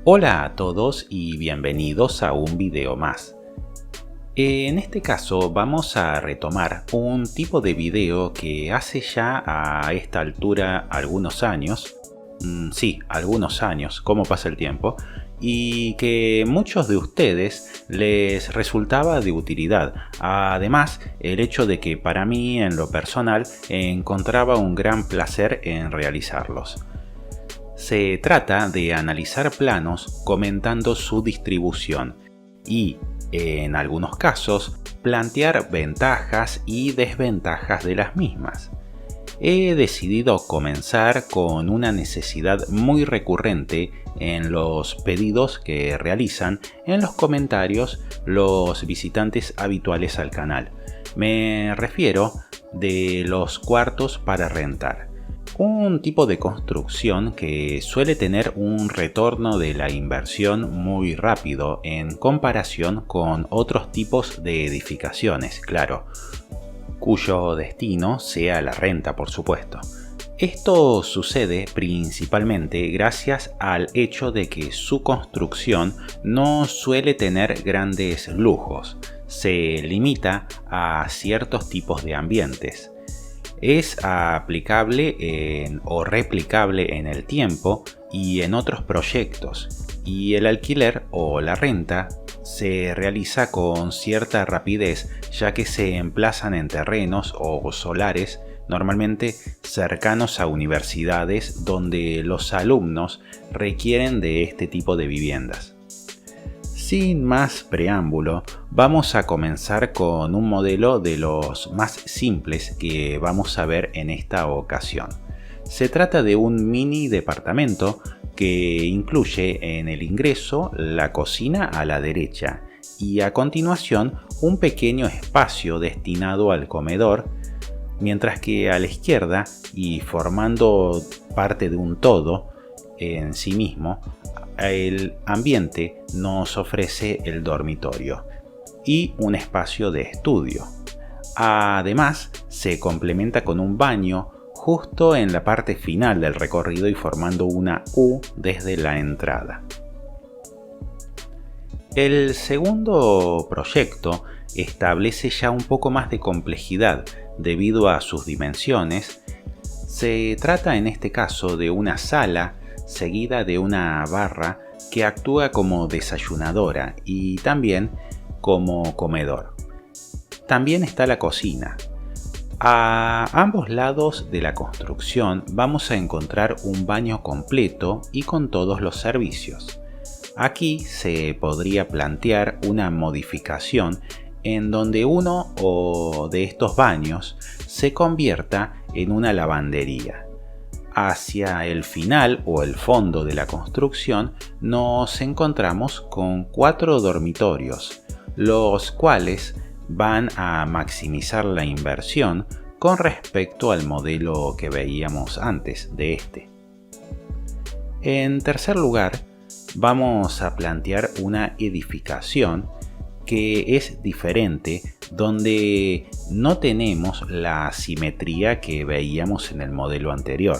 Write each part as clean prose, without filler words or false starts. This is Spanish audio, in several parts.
Hola a todos y bienvenidos a un video más. En este caso vamos a retomar un tipo de video que hace ya a esta altura algunos años, algunos años, cómo pasa el tiempo, y que muchos de ustedes les resultaba de utilidad. Además, el hecho de que para mí en lo personal encontraba un gran placer en realizarlos. Se trata de analizar planos comentando su distribución y, en algunos casos, plantear ventajas y desventajas de las mismas. He decidido comenzar con una necesidad muy recurrente en los pedidos que realizan en los comentarios los visitantes habituales al canal. Me refiero de los cuartos para rentar. Un tipo de construcción que suele tener un retorno de la inversión muy rápido en comparación con otros tipos de edificaciones, claro, cuyo destino sea la renta, por supuesto. Esto sucede principalmente gracias al hecho de que su construcción no suele tener grandes lujos, se limita a ciertos tipos de ambientes. Es aplicable o replicable en el tiempo y en otros proyectos, y el alquiler o la renta se realiza con cierta rapidez, ya que se emplazan en terrenos o solares normalmente cercanos a universidades donde los alumnos requieren de este tipo de viviendas. Sin más preámbulo, vamos a comenzar con un modelo de los más simples que vamos a ver en esta ocasión. Se trata de un mini departamento que incluye en el ingreso la cocina a la derecha y a continuación un pequeño espacio destinado al comedor, mientras que a la izquierda y formando parte de un todo en sí mismo, el ambiente nos ofrece el dormitorio y un espacio de estudio. Además, se complementa con un baño justo en la parte final del recorrido y formando una U desde la entrada. El segundo proyecto establece ya un poco más de complejidad debido a sus dimensiones. Se trata en este caso de una sala seguida de una barra que actúa como desayunadora y también como comedor. También está la cocina. A ambos lados de la construcción vamos a encontrar un baño completo y con todos los servicios. Aquí se podría plantear una modificación en donde uno o de estos baños se convierta en una lavandería. Hacia el final o el fondo de la construcción nos encontramos con 4 dormitorios, los cuales van a maximizar la inversión con respecto al modelo que veíamos antes de este. En tercer lugar, vamos a plantear una edificación que es diferente, donde no tenemos la simetría que veíamos en el modelo anterior.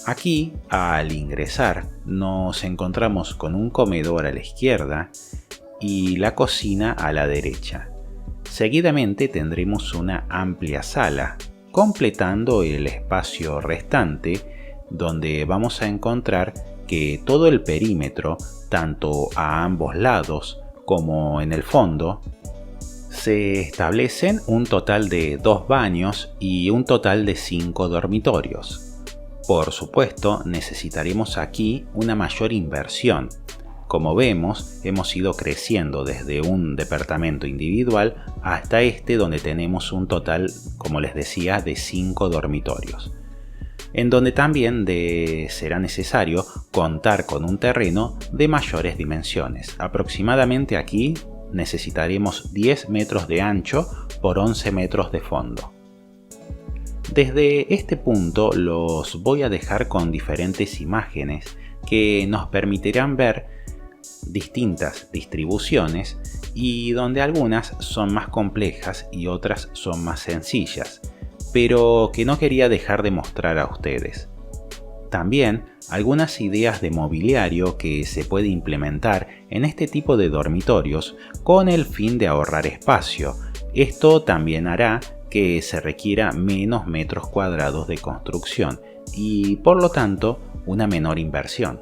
Aquí, al ingresar, nos encontramos con un comedor a la izquierda y la cocina a la derecha. Seguidamente tendremos una amplia sala, completando el espacio restante, donde vamos a encontrar que todo el perímetro, tanto a ambos lados como en el fondo, se establecen un total de 2 baños y un total de 5 dormitorios. Por supuesto, necesitaremos aquí una mayor inversión. Como vemos, hemos ido creciendo desde un departamento individual hasta este, donde tenemos un total, como les decía, de 5 dormitorios, en donde también será necesario contar con un terreno de mayores dimensiones. Aproximadamente aquí necesitaremos 10 metros de ancho por 11 metros de fondo. Desde este punto los voy a dejar con diferentes imágenes que nos permitirán ver distintas distribuciones y donde algunas son más complejas y otras son más sencillas, pero que no quería dejar de mostrar a ustedes. también algunas ideas de mobiliario que se puede implementar en este tipo de dormitorios con el fin de ahorrar espacio. Esto también hará que se requiera menos metros cuadrados de construcción y por lo tanto una menor inversión.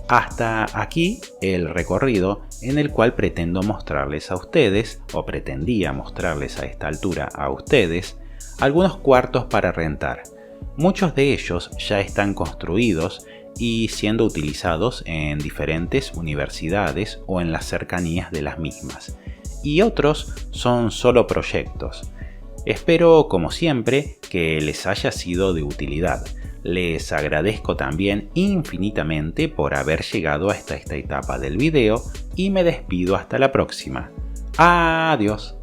Hasta aquí el recorrido en el cual pretendo mostrarles a ustedes, o pretendía mostrarles a esta altura a ustedes, algunos cuartos para rentar. Muchos de ellos ya están construidos y siendo utilizados en diferentes universidades o en las cercanías de las mismas, y otros son solo proyectos. Espero, como siempre, que les haya sido de utilidad. Les agradezco también infinitamente por haber llegado hasta esta etapa del video y me despido hasta la próxima. Adiós.